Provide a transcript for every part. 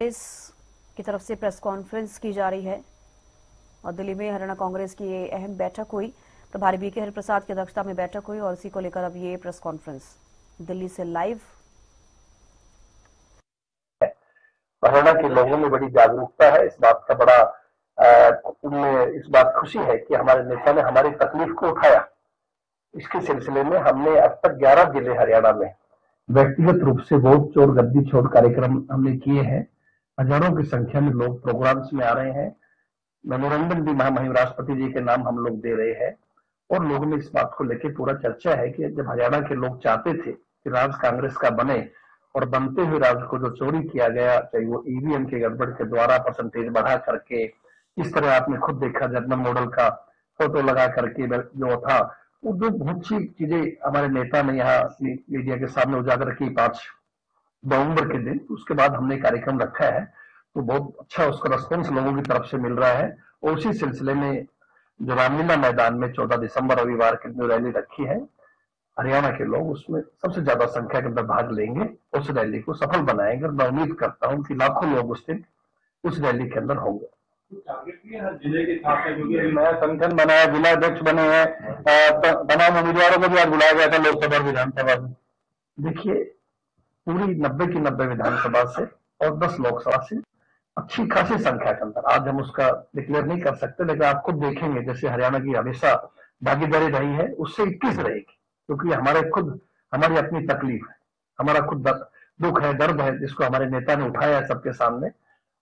कांग्रेस की तरफ से प्रेस कॉन्फ्रेंस की जा रही है और दिल्ली में हरियाणा कांग्रेस की ये अहम बैठक हुई। प्रभारी बीके हरिप्रसाद की अध्यक्षता में बैठक हुई और इसी को लेकर अब ये प्रेस कॉन्फ्रेंस दिल्ली से लाइव। हरियाणा के लोगों में बड़ी जागरूकता है, इस बात का बड़ा उनमें इस बात खुशी है कि हमारे नेता ने हमारी तकलीफ को उठाया। इसके सिलसिले में हमने अब तक 11 जिले हरियाणा में व्यक्तिगत रूप से वोट चोर गद्दी छोड़ कार्यक्रम हमने किए हैं। हजारों की संख्या में लोग प्रोग्राम्स में आ रहे हैं। मेमोरेंडम भी महामहिम राष्ट्रपति जी के नाम हम लोग दे रहे हैं और लोगों में इस बात को लेकर पूरा चर्चा है कि जब हरियाणा के लोग चाहते थे कि राज कांग्रेस का बने और बनते हुए राज को जो चोरी किया गया, चाहे वो ईवीएम के गड़बड़ के द्वारा परसेंटेज बढ़ा करके, इस तरह आपने खुद देखा जर्नल मॉडल का फोटो लगा करके जो था, वो जो बहुत सी चीजें हमारे नेता ने यहाँ मीडिया के सामने उजागर की 5 नवंबर के दिन। उसके बाद हमने कार्यक्रम रखा है तो बहुत अच्छा उसका रिस्पॉन्स लोगों की तरफ से मिल रहा है और उसी सिलसिले में जो रामलीला मैदान में 14 दिसंबर रविवार की जो रैली रखी है, हरियाणा के लोग उसमें सबसे ज्यादा संख्या के अंदर भाग लेंगे, उस रैली को सफल बनाएंगे और मैं उम्मीद करता हूं कि लाखों लोग उस दिन उस रैली के अंदर होंगे। जिले के साथ नया संगठन बनाया, जिला अध्यक्ष बने हैं, तमाम उम्मीदवारों को भी आज बुलाया गया था लोकसभा विधानसभा में। देखिए, पूरी 90 की 90 विधानसभा से और 10 लोकसभा से अच्छी खासी संख्या के अंदर आज हम उसका डिक्लेयर नहीं कर सकते, लेकिन आप खुद देखेंगे जैसे हरियाणा की हमेशा भागीदारी रही है उससे 21 रहेगी, क्योंकि हमारी अपनी तकलीफ है, हमारा खुद दुख है, दर्द है, जिसको हमारे नेता ने उठाया है सबके सामने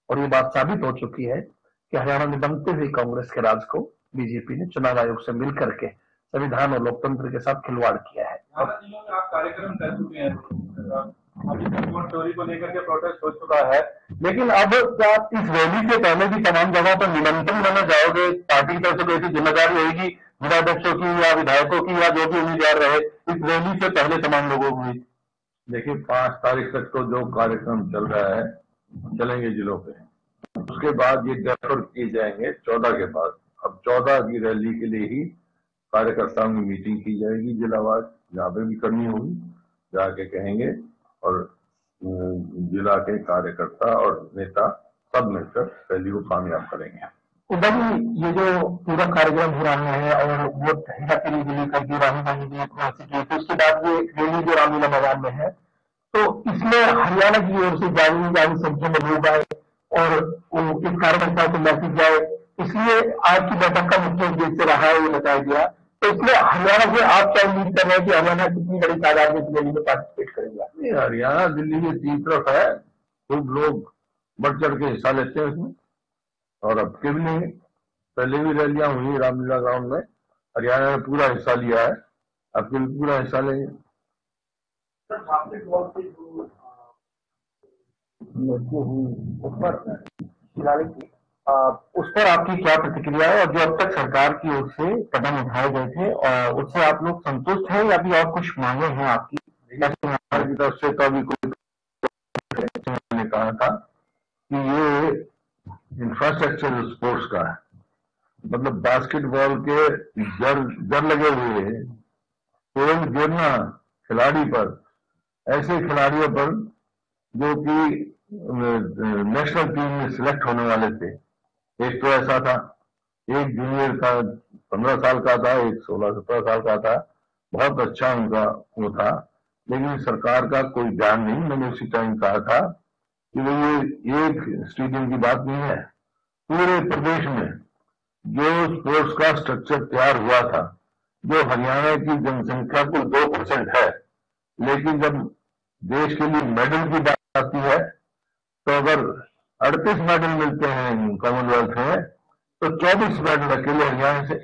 और ये बात साबित हो चुकी है कि हरियाणा में बनते हुए कांग्रेस के राज को बीजेपी ने चुनाव आयोग से मिल करके संविधान और लोकतंत्र के साथ खिलवाड़ किया है। आप कार्यक्रम कर चुके हैं, चोरी को लेकर के प्रोटेस्ट हो चुका है, लेकिन अब क्या इस रैली से पहले भी तमाम जगहों पर निमंत्रण देना जाओगे? पार्टी की तरफ से कोई जिम्मेदारी होगी जिलाध्यक्षों की या विधायकों की या जो भी उम्मीदवार रहे इस रैली से पहले तमाम लोगों को? देखिए, 5 तारीख तक तो जो कार्यक्रम चल रहा है चलेंगे जिलों पे, उसके बाद ये डेफर किए जाएंगे 14 के बाद। अब 14 की रैली के लिए ही कार्यकर्ताओं की मीटिंग की जाएगी जिलावार, जहाँ पे भी करनी होगी जाके कहेंगे और जिला के कार्यकर्ता और नेता सब मिलकर रैली को कामयाब करेंगे। उधर ही ये जो पूरा कार्यक्रम हो रहा है और वो लेकर के राहुल गांधी जी तो उसके बाद ये रैली जो रामलीला मैदान में है, तो इसमें हरियाणा की ओर से जानी संख्या में लोग आए और इस कार्यकर्ताओं को मैसेज जाए, इसलिए आज की बैठक का मुख्य उद्देश्य रहा है ये बताया गया। तो इसमें हरियाणा से आप क्या उम्मीद कर रहे हैं कि हरियाणा कितनी बड़ी तादाद में रैली में पार्टिसिपेट करेंगे? हरियाणा दिल्ली की 3 तरफ है, खूब लोग बढ़ चढ़ के हिस्सा लेते हैं इसमें और अब के भी नहीं, पहले भी रैलियां हुई रामलीला ग्राउंड में, हरियाणा ने पूरा हिस्सा लिया है, अब के भी पूरा हिस्सा लेंगे। उस पर आपकी क्या प्रतिक्रिया है और जो अब तक सरकार की ओर से कदम उठाए गए थे और उससे आप लोग संतुष्ट हैं या भी और कुछ मांगे हैं आपकी? सरकार की तरफ से तो अभी कोई ने कहा था कि ये इंफ्रास्ट्रक्चर स्पोर्ट्स का है, मतलब बास्केटबॉल के जर लगे हुए हैं, तुरंत गिरना खिलाड़ी पर, ऐसे खिलाड़ियों पर जो कि नेशनल टीम में सिलेक्ट होने वाले थे। एक तो ऐसा था, एक जूनियर का 15 साल का था, एक 16-17 साल का था, बहुत अच्छा उनका वो था, लेकिन सरकार का कोई ध्यान नहीं। मैंने उसी टाइम कहा था कि ये एक स्टेडियम की बात नहीं है, पूरे प्रदेश में जो स्पोर्ट्स का स्ट्रक्चर तैयार हुआ था, जो हरियाणा की जनसंख्या को 2% है, लेकिन जब देश के लिए मेडल की बात आती है तो अगर 38 मेडल मिलते हैं कॉमनवेल्थ में तो 24 मेडल अकेले हरियाणा से,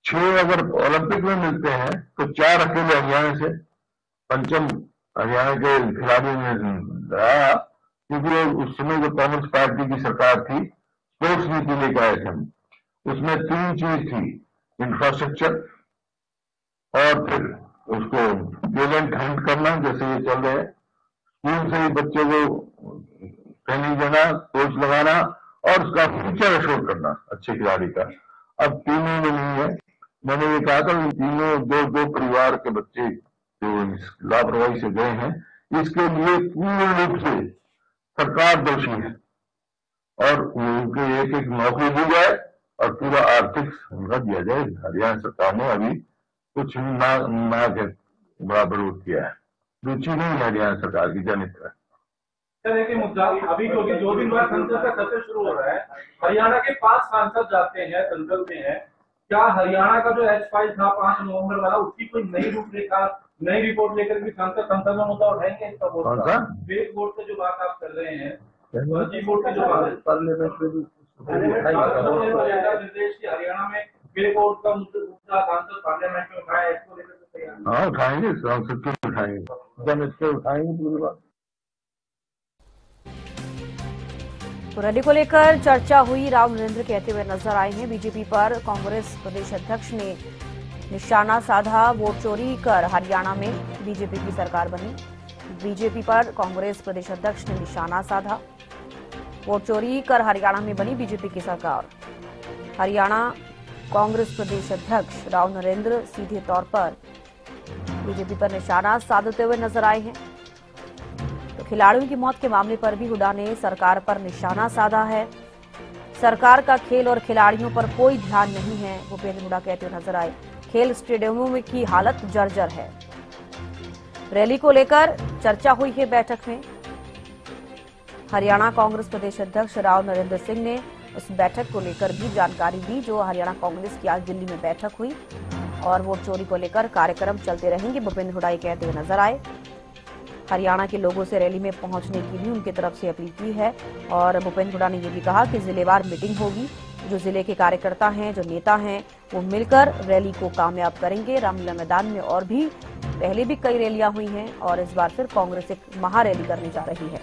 6 अगर ओलंपिक में मिलते हैं तो 4 अकेले हरियाणा से। पंचम हरियाणा के खिलाड़ियों ने रहा, क्योंकि उस समय जो कांग्रेस पार्टी की सरकार थी स्पोर्ट्स नीति लेकर आए थे, उसमें 3 चीज थी, इंफ्रास्ट्रक्चर और फिर उसको टैलेंट हंट करना, जैसे ये चल रहे हैं, स्कूल से ही बच्चे को ट्रेनिंग देना, कोच लगाना और उसका फ्यूचर एश्योर करना अच्छे खिलाड़ी का। अब तीनों में नहीं है। मैंने ये कहा था तीनों दो परिवार के बच्चे जो लापरवाही से गए हैं, इसके लिए पूर्ण रूप से सरकार दोषी है और उनके एक एक नौकरी दी जाए और पूरा आर्थिक सुविधा दिया जाए। हरियाणा सरकार ने अभी कुछ ना के बराबर वो किया है, रुचि नहीं है हरियाणा सरकार की जनित है। सर एक मुद्दा अभी क्योंकि 2 दिन बाद संसद का सत्र शुरू हो रहा है, हरियाणा के 5 सांसद जाते हैं संसद में है, क्या हरियाणा का जो H5 था 5 नवंबर वाला उसकी कोई नई रूपरेखा नई रिपोर्ट लेकर भी संसद में मुद्दा उठाएंगे? इसका फेक वोट से जो बात आप कर रहे हैं, फर्जी वोट की जो बात पार्लियामेंट में निर्देश की हरियाणा में फेक वोट का मुद्दा सांसद पार्लियामेंट में उठाया, इसको लेकर तैयार? हाँ उठाएंगे, सांसद क्यों उठाएंगे, जब इसको उठाएंगे पूरी बात। तो रैली को लेकर चर्चा हुई, राव नरेंद्र कहते हुए नजर आए हैं। बीजेपी पर कांग्रेस प्रदेश अध्यक्ष ने निशाना साधा, वोट चोरी कर हरियाणा में बीजेपी की सरकार बनी। बीजेपी पर कांग्रेस प्रदेश अध्यक्ष ने निशाना साधा, वोट चोरी कर हरियाणा में बनी बीजेपी की सरकार। हरियाणा कांग्रेस प्रदेश अध्यक्ष राव नरेंद्र सीधे तौर पर बीजेपी पर निशाना साधते हुए नजर आए हैं। खिलाड़ियों की मौत के मामले पर भी हुड्डा ने सरकार पर निशाना साधा है। सरकार का खेल और खिलाड़ियों पर कोई ध्यान नहीं है, भूपेंद्र हुड्डा कहते हुए नजर आए। खेल स्टेडियमों में की हालत जर्जर है। रैली को लेकर चर्चा हुई है बैठक में। हरियाणा कांग्रेस प्रदेश अध्यक्ष राव नरेंद्र सिंह ने उस बैठक को लेकर भी जानकारी दी जो हरियाणा कांग्रेस की आज दिल्ली में बैठक हुई और वोट चोरी को लेकर कार्यक्रम चलते रहेंगे, भूपेंद्र हुड्डा कहते हुए नजर आए। हरियाणा के लोगों से रैली में पहुंचने की भी उनकी तरफ से अपील की है और भूपेंद्र हुड्डा ने यह भी कहा कि जिलेवार मीटिंग होगी, जो जिले के कार्यकर्ता हैं, जो नेता हैं, वो मिलकर रैली को कामयाब करेंगे। रामलीला मैदान में और भी पहले भी कई रैलियां हुई हैं और इस बार फिर कांग्रेस एक महारैली करने जा रही है।